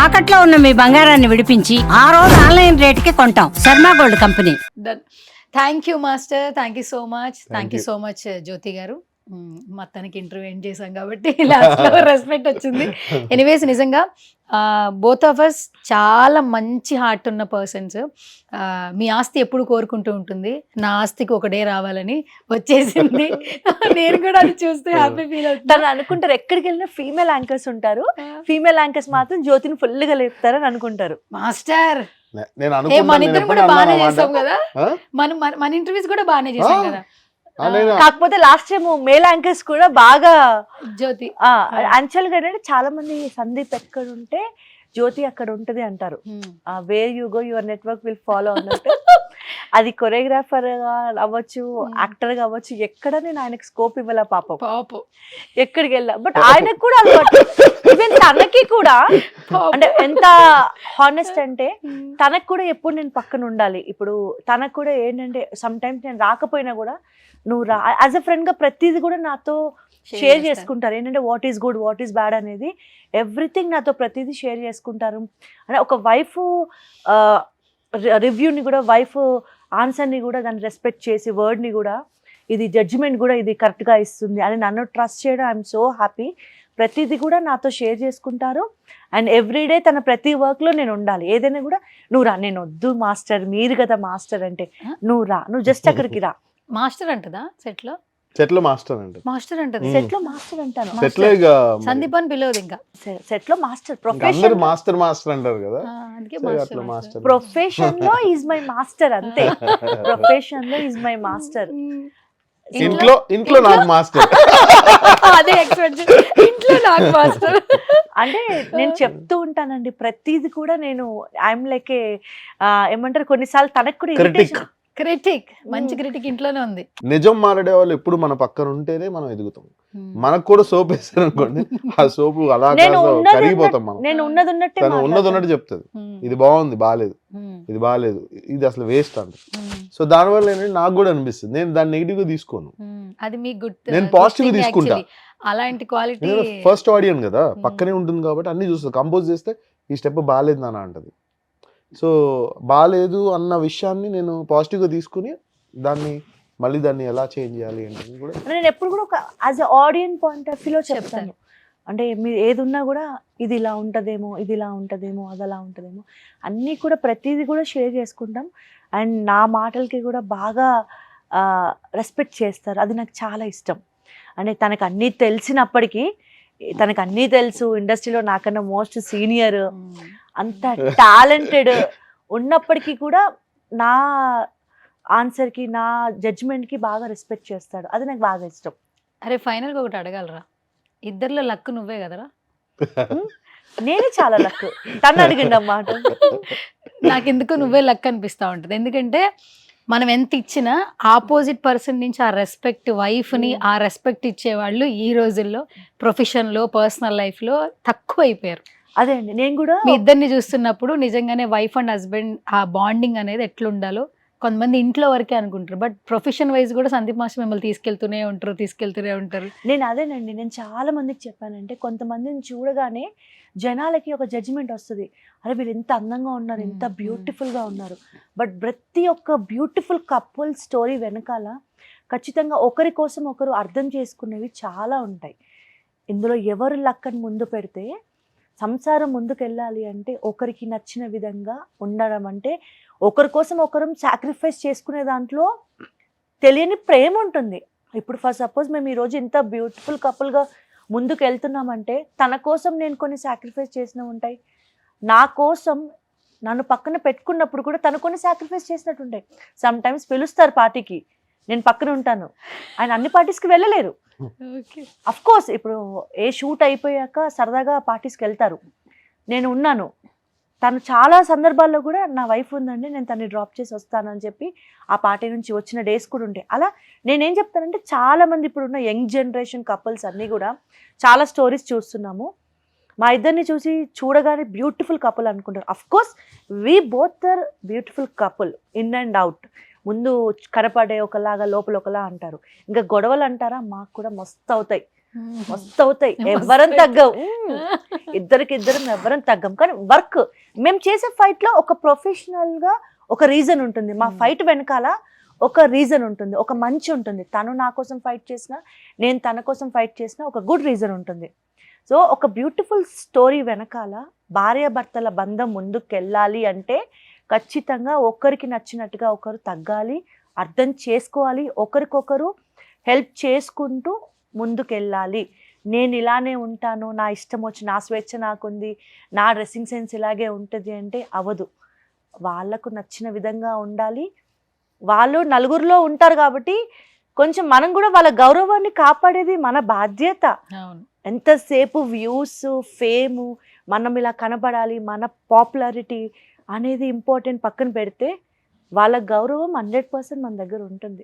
తాకట్లో ఉన్న మీ బంగారాన్ని విడిపించి ఆ రోజు ఆన్లైన్ రేటుకి కొంటాం. Sharma gold company. Thank you master, thank you so much. Thank you so much Jyoti గారు. మొత్తానికి ఇంటర్వ్యూ ఎండ్ చేశాం కాబట్టి లాస్ట్లో రెస్పెక్ట్ వచ్చింది. ఎనీవేస్ నిజంగా బోత్ ఆఫ్ అస్ చాలా మంచి హార్ట్ ఉన్న పర్సన్స్. మీ ఆస్తి ఎప్పుడు కోరుకుంటూ ఉంటుంది, నా ఆస్తికి ఒక డే రావాలని వచ్చేసింది. నేను కూడా అది చూస్తే హ్యాపీ ఫీల్ అవుతాను. తను అనుకుంటారు ఎక్కడికి వెళ్ళినా ఫీమేల్ యాంకర్స్ ఉంటారు, ఫీమేల్ యాంకర్స్ మాత్రం జ్యోతిని ఫుల్ గా లేపుతారని అనుకుంటారు. మాస్టర్ నేను మన ఇద్దరం కూడా బాగానే చేస్తాం కదా, మన ఇంటర్వ్యూస్ కూడా బాగానే చేసాం కదా. కాకపోతే లాస్ట్ టైం మేల్ యాంకర్స్ కూడా బాగా జ్యోతి యాక్చువల్ గా ఏంటంటే చాలా మంది సందీప్ ఎక్కడ ఉంటే జ్యోతి అక్కడ ఉంటది అంటారు. Where you go your network will follow అన్నట్టు. అది కొరియోగ్రాఫర్ గా అవ్వచ్చు, యాక్టర్ గా అవ్వచ్చు, ఎక్కడ నేను ఆయనకి స్కోప్ ఇవ్వాల పాపం ఎక్కడికి వెళ్ళా. బట్ ఆయనకు కూడా అలవాటు, ఈవెన్ తనకి కూడా. అంటే ఎంత హానెస్ట్ అంటే తనకు కూడా ఎప్పుడు నేను పక్కన ఉండాలి. ఇప్పుడు తనకు కూడా ఏంటంటే సమ్ టైమ్స్ నేను రాకపోయినా కూడా నువ్వు రా యాజ్ అ ఫ్రెండ్ గా ప్రతిదీ కూడా నాతో షేర్ చేసుకుంటారు. ఏంటంటే what is good, what is bad అనేది ఎవ్రీథింగ్ నాతో ప్రతిదీ షేర్ చేసుకుంటారు. అంటే ఒక వైఫ్ రివ్యూని కూడా, వైఫ్ ఆన్సర్ని కూడా దాన్ని రెస్పెక్ట్ చేసి, వర్డ్ని కూడా, ఇది జడ్జిమెంట్ కూడా ఇది కరెక్ట్గా ఇస్తుంది అని నన్ను ట్రస్ట్ చేయడం ఐఎమ్ సో హ్యాపీ. ప్రతిదీ కూడా నాతో షేర్ చేసుకుంటారు. అండ్ ఎవ్రీడే తన ప్రతి వర్క్లో నేను ఉండాలి. ఏదైనా కూడా నువ్వు రా, నేను వద్దు మాస్టర్, మీరు కదా మాస్టర్ అంటే, నువ్వు రా, నువ్వు జస్ట్ అక్కడికి రా. మాస్టర్ అంటదా సెట్లో? సెట్లో మాస్టర్ అంటే మాస్టర్ అంటది. సెట్లో మాస్టర్ అంటాను. సెట్లో ఇక సందీప్ అని పిలవదు ఇంకా. సెట్లో మాస్టర్, అందరూ ప్రొఫెషన్ మాస్టర్ మాస్టర్ అంటారు కదా, అందుకే సో మాస్టర్ అట్లా మాస్టర్. ప్రొఫెషన్ లో ఈజ్ మై మాస్టర్ అంతే. ప్రొఫెషన్ లో ఈజ్ మై మాస్టర్. ఇంట్లో నాకు మాస్టర్. అదే ఎక్స్పెక్ట్, ఇంట్లో నాకు మాస్టర్. అంటే నేను చెప్తూ ఉంటానండి ప్రతిది కూడా. నేను ఐఎమ్ లైక్ ఏమంటారు, కొన్నిసార్లు తనకు కూడా irritation. క్రిటిక్, మంచి క్రిటిక్ ఇంట్లోనే ఉంది. నిజం మాట్లాడే వాళ్ళు ఎప్పుడు మన పక్కన ఉంటేనే మనం ఎదుగుతాం. మనకు కూడా సోప్ వేసారు అనుకోండి, ఆ సోపు అలా కరిగిపోతాం మనం. నేను ఉన్నది ఉన్నట్టే తను ఉన్నది ఉన్నట్టు చెప్తుంది, ఇది బాగుంది, బాగాలేదు, ఇది బాగాలేదు, ఇది అసలు వేస్ట్ అంట. సో దానివల్ల ఏంటంటే నాకు కూడా అనిపిస్తుంది, నేను దాన్ని నెగిటివ్ గా తీసుకోను, అది మీ గుడ్, నేను పాజిటివ్ గా తీసుకుంటా. అలాంటి క్వాలిటీ. ఫస్ట్ ఆడియన్ కదా, పక్కనే ఉంటుంది కాబట్టి అన్ని చూస్తుంది. కంపోజ్ చేస్తే ఈ స్టెప్ బాగాలేదు నాన్న అంటది. సో బాగాలేదు అన్న విషయాన్ని నేను పాజిటివ్గా తీసుకుని దాన్ని ఎలా చేంజ్ చేయాలి అంటే కూడా నేను ఎప్పుడు కూడా ఒక as a audience point of వ్యూలో చెప్తాను. అంటే మీరు ఏది ఉన్నా కూడా ఇది ఇలా ఉంటుందేమో, ఇది ఇలా ఉంటుందేమో, అది అలా ఉంటుందేమో, అన్నీ కూడా ప్రతిదీ కూడా షేర్ చేసుకుంటాం. అండ్ నా మాటలకి కూడా బాగా రెస్పెక్ట్ చేస్తారు. అది నాకు చాలా ఇష్టం. అంటే తనకు అన్నీ తెలిసినప్పటికీ, తనకు అన్నీ తెలుసు, ఇండస్ట్రీలో నాకన్నా మోస్ట్ సీనియర్, అంత టాలెంటెడ్ ఉన్నప్పటికీ కూడా నా ఆన్సర్కి, నా జడ్జ్మెంట్కి బాగా రెస్పెక్ట్ చేస్తాడు. అది నాకు బాగా ఇష్టం. అరే ఫైనల్గా ఒకటి అడగలరా, ఇద్దరిలో లక్ నువ్వే కదరా? నేనే చాలా లక్. తను అడిగిండు అన్నమాట. నాకు ఎందుకు నువ్వే లక్ అనిపిస్తూ ఉంటుంది. ఎందుకంటే మనం ఎంత ఇచ్చినా ఆపోజిట్ పర్సన్ నుంచి ఆ రెస్పెక్ట్, వైఫ్ని ఆ రెస్పెక్ట్ ఇచ్చేవాళ్ళు ఈ రోజుల్లో ప్రొఫెషన్లో, పర్సనల్ లైఫ్లో తక్కువ అయిపోయారు. అదే అండి, నేను కూడా మీ ఇద్దరిని చూస్తున్నప్పుడు నిజంగానే వైఫ్ అండ్ హస్బెండ్ ఆ బాండింగ్ అనేది ఎట్లుండాలో కొంతమంది ఇంట్లో వరకే అనుకుంటారు. బట్ ప్రొఫెషన్ వైజ్ కూడా సందీప్ మాస్టర్ మిమ్మల్ని తీసుకెళ్తూనే ఉంటారు. నేను అదేనండి, నేను చాలా మందికి చెప్పానంటే, కొంతమందిని చూడగానే జనాలకి ఒక జడ్జిమెంట్ వస్తుంది, అరే వీళ్ళు ఎంత అందంగా ఉన్నారు, ఎంత బ్యూటిఫుల్గా ఉన్నారు. బట్ ప్రతి ఒక్క బ్యూటిఫుల్ కపుల్ స్టోరీ వెనకాల ఖచ్చితంగా ఒకరి కోసం ఒకరు అర్థం చేసుకునేవి చాలా ఉంటాయి. ఇందులో ఎవరు లక్కని ముందు పెడితే, సంసారం ముందుకు వెళ్ళాలి అంటే ఒకరికి నచ్చిన విధంగా ఉండడం, అంటే ఒకరి కోసం ఒకరం సాక్రిఫైస్ చేసుకునే దాంట్లో తెలియని ప్రేమ ఉంటుంది. ఇప్పుడు ఫర్ సపోజ్ మేము ఈరోజు ఇంత బ్యూటిఫుల్ కపుల్గా ముందుకు వెళ్తున్నామంటే తన కోసం నేను కొన్ని సాక్రిఫైస్ చేసినవి ఉంటాయి, నా కోసం నన్ను పక్కన పెట్టుకున్నప్పుడు కూడా తను కొన్ని సాక్రిఫైస్ చేసినట్టు ఉంటాయి. సమ్ టైమ్స్ పిలుస్తారు పార్టీకి, నేను పక్కన ఉంటాను, ఆయన అన్ని పార్టీస్కి వెళ్ళలేరు. అఫ్ కోర్స్ ఇప్పుడు ఏ షూట్ అయిపోయాక సరదాగా పార్టీస్కి వెళ్తారు, నేను ఉన్నాను. తను చాలా సందర్భాల్లో కూడా నా వైఫ్ ఉందండి, నేను తనని డ్రాప్ చేసి వస్తానని చెప్పి ఆ పార్టీ నుంచి వచ్చిన డేస్ కూడా ఉంటాయి. అలా నేనేం చెప్తానంటే, చాలామంది ఇప్పుడున్న యంగ్ జనరేషన్ కపుల్స్ అన్నీ కూడా చాలా స్టోరీస్ చూస్తున్నాము. మా ఇద్దరిని చూడగానే బ్యూటిఫుల్ కపుల్ అనుకుంటారు. Of course we both are beautiful couple in and out. ముందు కనపడే ఒకలాగా, లోపల ఒకలా అంటారు. ఇంకా గొడవలు అంటారా, మాకు కూడా మస్తు అవుతాయి. మస్తు అవుతాయి, ఎవరం తగ్గం. ఇద్దరం ఎవరం తగ్గం. కానీ వర్క్ మేము చేసే ఫైట్ లో ఒక ప్రొఫెషనల్ గా ఒక రీజన్ ఉంటుంది. మా ఫైట్ వెనకాల ఒక రీజన్ ఉంటుంది, ఒక మంచి ఉంటుంది. తను నా కోసం ఫైట్ చేసినా, నేను తన కోసం ఫైట్ చేసినా ఒక గుడ్ రీజన్ ఉంటుంది. సో ఒక బ్యూటిఫుల్ స్టోరీ వెనకాల భార్యాభర్తల బంధం ముందుకెళ్ళాలి అంటే ఖచ్చితంగా ఒకరికి నచ్చినట్టుగా ఒకరు తగ్గాలి, అర్థం చేసుకోవాలి, ఒకరికొకరు హెల్ప్ చేసుకుంటూ ముందుకెళ్ళాలి. నేను ఇలానే ఉంటాను, నా ఇష్టం వచ్చి నా స్వేచ్ఛ నాకుంది, నా డ్రెస్సింగ్ సెన్స్ ఇలాగే ఉంటుంది అంటే అవ్వదు. వాళ్ళకు నచ్చిన విధంగా ఉండాలి. వాళ్ళు నలుగురిలో ఉంటారు కాబట్టి కొంచెం మనం కూడా వాళ్ళ గౌరవాన్ని కాపాడేది మన బాధ్యత. అవును. ఎంతసేపు వ్యూస్, ఫేము, మనం ఇలా కనబడాలి, మన పాపులారిటీ అనేది ఇంపార్టెంట్ పక్కన పెడితే వాళ్ళ గౌరవం 100% మన దగ్గర ఉంటుంది.